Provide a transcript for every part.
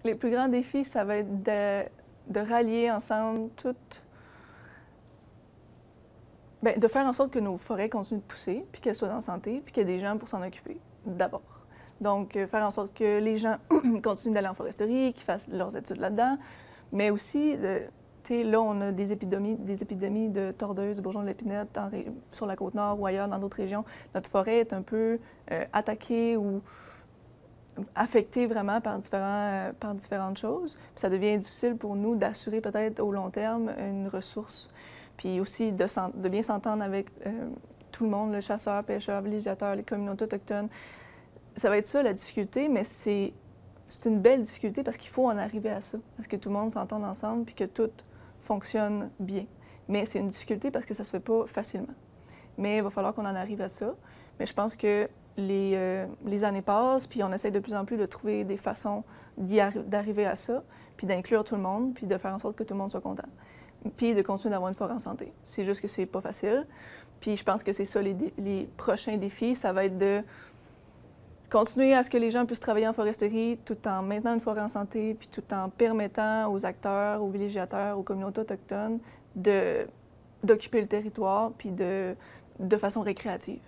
les plus grands défis, ça va être de rallier ensemble toutes. Bien, de faire en sorte que nos forêts continuent de pousser, puis qu'elles soient en santé, puis qu'il y ait des gens pour s'en occuper, d'abord. Donc, faire en sorte que les gens continuent d'aller en foresterie, qu'ils fassent leurs études là-dedans, mais aussi, tu sais, là, on a des épidémies de tordeuses, de bourgeons de l'épinette sur la Côte-Nord ou ailleurs dans d'autres régions. Notre forêt est un peu attaquée ou affectée vraiment par différentes choses. Puis ça devient difficile pour nous d'assurer peut-être au long terme une ressource. Puis aussi de bien s'entendre avec tout le monde, le chasseur, pêcheur, villégiateur, les communautés autochtones. Ça va être ça la difficulté, mais c'est une belle difficulté parce qu'il faut en arriver à ça, parce que tout le monde s'entende ensemble puis que tout fonctionne bien. Mais c'est une difficulté parce que ça se fait pas facilement. Mais il va falloir qu'on en arrive à ça. Mais je pense que les années passent, puis on essaie de plus en plus de trouver des façons d'arriver à ça, puis d'inclure tout le monde, puis de faire en sorte que tout le monde soit content, puis de continuer d'avoir une forêt en santé. C'est juste que c'est pas facile. Puis je pense que c'est ça les prochains défis, ça va être de continuer à ce que les gens puissent travailler en foresterie tout en maintenant une forêt en santé, puis tout en permettant aux acteurs, aux villégiateurs, aux communautés autochtones d'occuper le territoire, puis de façon récréative.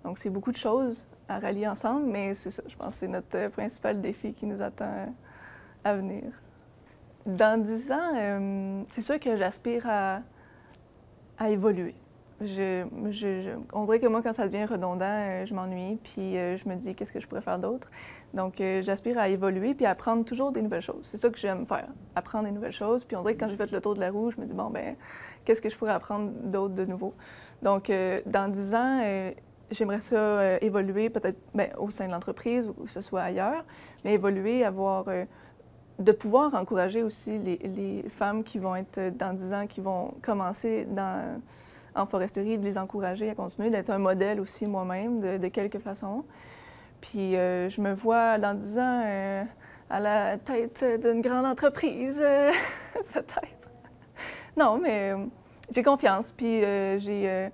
Donc, c'est beaucoup de choses à rallier ensemble, mais c'est ça, je pense que c'est notre principal défi qui nous attend à venir. Dans 10 ans, c'est sûr que j'aspire à évoluer. On dirait que moi, quand ça devient redondant, je m'ennuie, puis je me dis qu'est-ce que je pourrais faire d'autre. Donc, j'aspire à évoluer puis à apprendre toujours des nouvelles choses. C'est ça que j'aime faire, apprendre des nouvelles choses. Puis on dirait que quand j'ai fait le tour de la roue, je me dis, bon, ben qu'est-ce que je pourrais apprendre d'autre de nouveau? Donc, dans 10 ans, j'aimerais ça évoluer peut-être au sein de l'entreprise ou que ce soit ailleurs, mais évoluer, de pouvoir encourager aussi les femmes qui vont être dans 10 ans, qui vont commencer en foresterie, de les encourager à continuer, d'être un modèle aussi moi-même de quelque façon. Puis je me vois dans 10 ans à la tête d'une grande entreprise, peut-être. Non, mais j'ai confiance, puis j'ai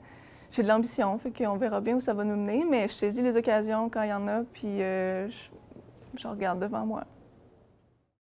de l'ambition, fait qu'on verra bien où ça va nous mener, mais je saisis les occasions quand il y en a, puis je regarde devant moi.